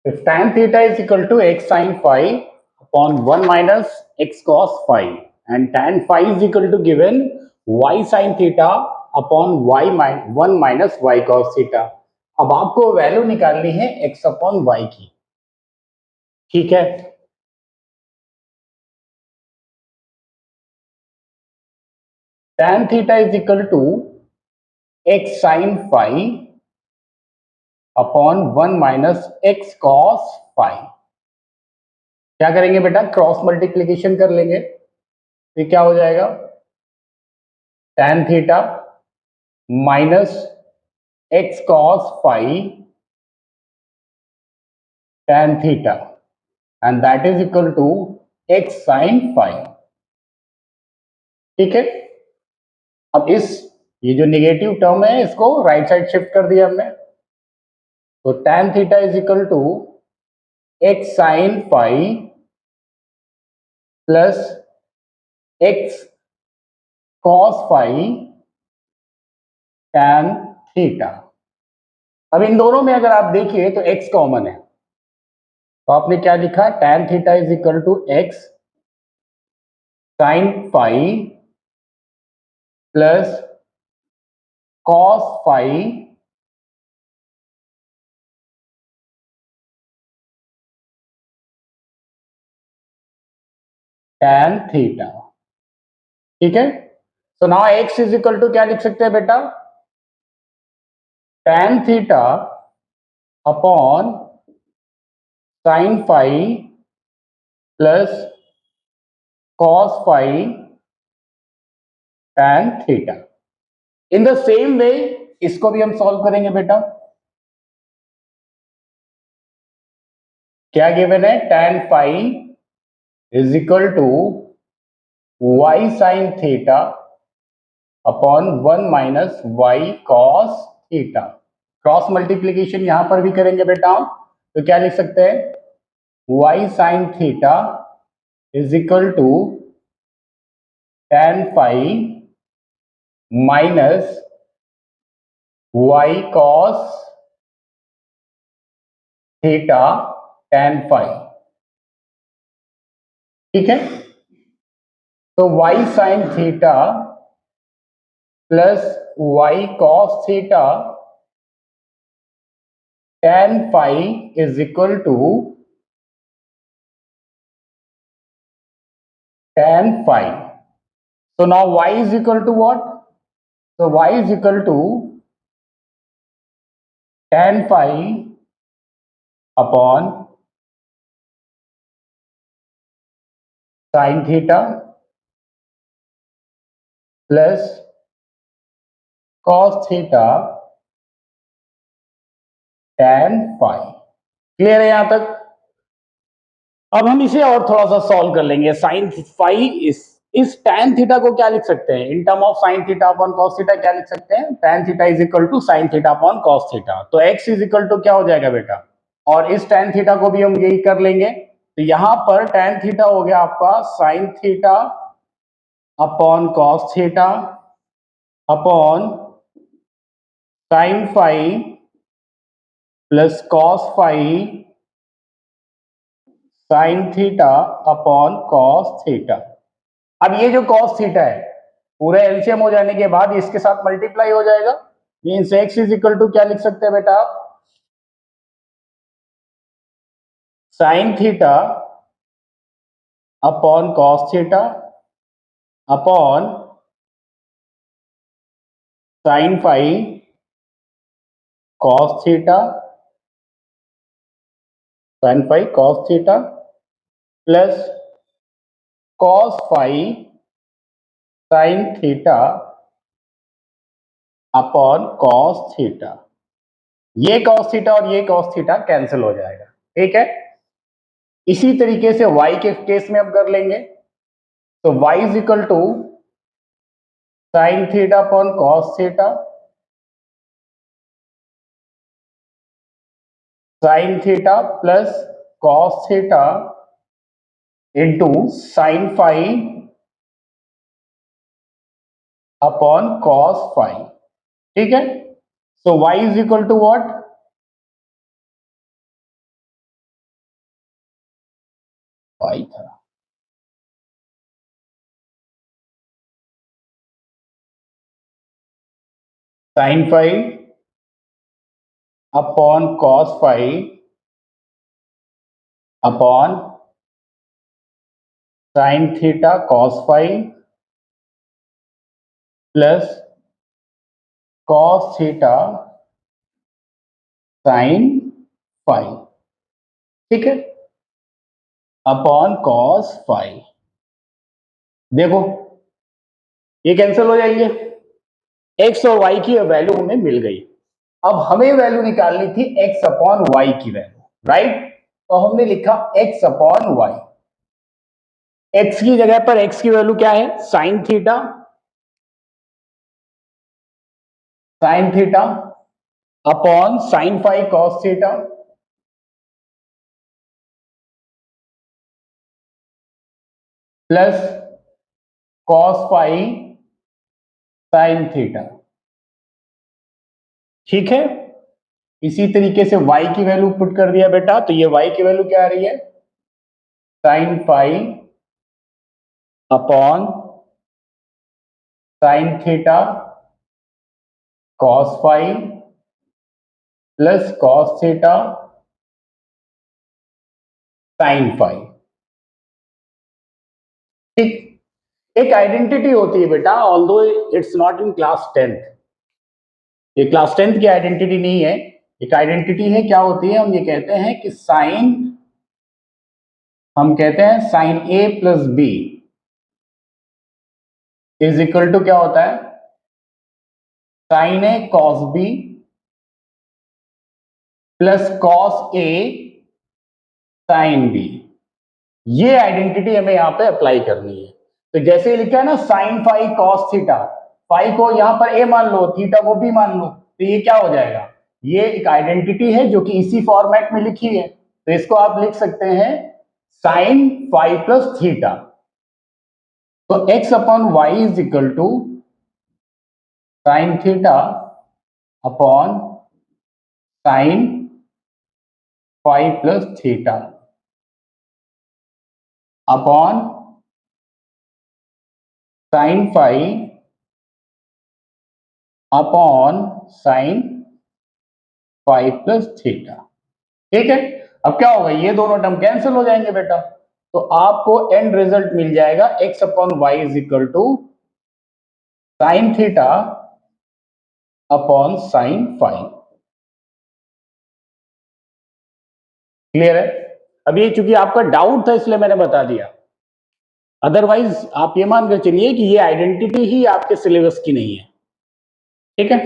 If tan theta is equal to x sin phi upon 1 minus x cos phi and tan phi is equal to given y sin theta upon 1 minus y cos theta. अब आपको value निकालनी है x upon y की, ठीक है। tan theta is equal to x sin phi upon 1 minus x cos phi। क्या करेंगे बेटा, क्रॉस मल्टीप्लीकेशन कर लेंगे, तो क्या हो जाएगा, tan theta minus x cos phi tan theta and that is equal to x sin phi, ठीक है। अब ये जो निगेटिव टर्म है इसको राइट साइड शिफ्ट कर दिया हमने, तो tan theta is equal to x sin phi plus x cos phi tan theta. अब इन दोनों में अगर आप देखिए तो x कॉमन है, तो आपने क्या लिखा, tan theta is equal to x sin phi plus cos phi tan theta, ठीक है। So now x is equal to क्या लिख सकते हैं बेटा, tan theta upon sin phi plus cos phi tan theta. In the same way इसको भी हम सॉल्व करेंगे बेटा। क्या गिवन है, tan phi is equal to y sin theta upon 1 minus y cos theta. Cross multiplication यहां पर भी करेंगे बेटा, तो क्या लिख सकते हैं, y sin theta is equal to tan phi minus y cos theta tan phi, ठीक है। तो y sin theta plus y cos theta tan phi is equal to tan phi. So now y is equal to what? So y is equal to tan phi upon sin theta plus cos theta tan phi। Clear है यहां तक। अब हम इसे और थोड़ा सा solve कर लेंगे। साइन फाई इस tan थीटा को क्या लिख सकते हैं, in term of sine theta upon cos theta क्या लिख सकते हैं, tan theta is equal to sine theta upon cos theta. तो x इज इक्वल टू क्या हो जाएगा बेटा, और इस tan थीटा को भी हम यही कर लेंगे, तो यहां पर tan थीटा हो गया आपका sine theta upon cos theta upon sine phi plus cos phi sine theta upon cos theta. अब ये जो cos थीटा है पूरा एलसीएम हो जाने के बाद इसके साथ मल्टीप्लाई हो जाएगा, means x is equal to क्या लिख सकते हैं बेटा, sine theta upon cos theta upon sine phi cos theta sine phi cos theta plus cos phi sine theta upon cos theta. ये cos थीटा और ये cos थीटा कैंसिल हो जाएगा, ठीक है। इसी तरीके से y के केस में हम कर लेंगे, तो y is equal to sine theta upon cos theta sine theta plus cos theta into sine phi upon cos phi, ठीक है। So y is equal to what, phi था। Sine phi upon cos phi upon sine theta cos phi plus cos theta sine phi, ठीक है, upon cos phi. देखो ये cancel हो जाएंगे, x और वाई की वैल्यू हमें मिल गई। अब हमें वैल्यू निकालनी थी एक्स अपॉन वाई की वैल्यू, राइट। तो हमने लिखा एक्स अपॉन वाई। एक्स की जगह पर एक्स की वैल्यू क्या है, sine theta, sine theta upon sine phi cos theta plus cos phi sine theta, ठीक है। इसी तरीके से y की वैल्यू पुट कर दिया बेटा, तो ये y की वैल्यू क्या आ रही है, sine phi upon sine theta cos phi plus cos theta sine phi, ठीक। एक आइडेंटिटी होती है बेटा, although it's not in class 10th, ये क्लास 10th की आइडेंटिटी नहीं है। एक आइडेंटिटी है, क्या होती है, हम ये कहते हैं कि साइन, हम कहते हैं sine A plus B is equal to क्या होता है, sine A cos B plus cos A sine B. ये आइडेंटिटी हमें यहां पे अप्लाई करनी है। तो जैसे लिखा है ना sine phi cos theta, phi को यहां पर ए मान लो, थीटा को बी मान लो, तो ये क्या हो जाएगा, ये एक आइडेंटिटी है जो कि इसी फॉर्मेट में लिखी है। तो इसको आप लिख सकते हैं साइन फाई प्लस थीटा। तो x upon y is equal to sine theta upon sine phi plus theta upon sine phi upon sine phi plus theta, ठीक है। अब क्या होगा, ये दोनों टर्म कैंसिल हो जाएंगे बेटा, तो आपको एंड रिजल्ट मिल जाएगा x upon y is equal to sine theta upon sine phi. Clear है। अब ये चूंकि आपका डाउट था इसलिए मैंने बता दिया, अदरवाइज आप ये मानकर चलिए कि ये आइडेंटिटी ही आपके सिलेबस की नहीं है, ठीक है।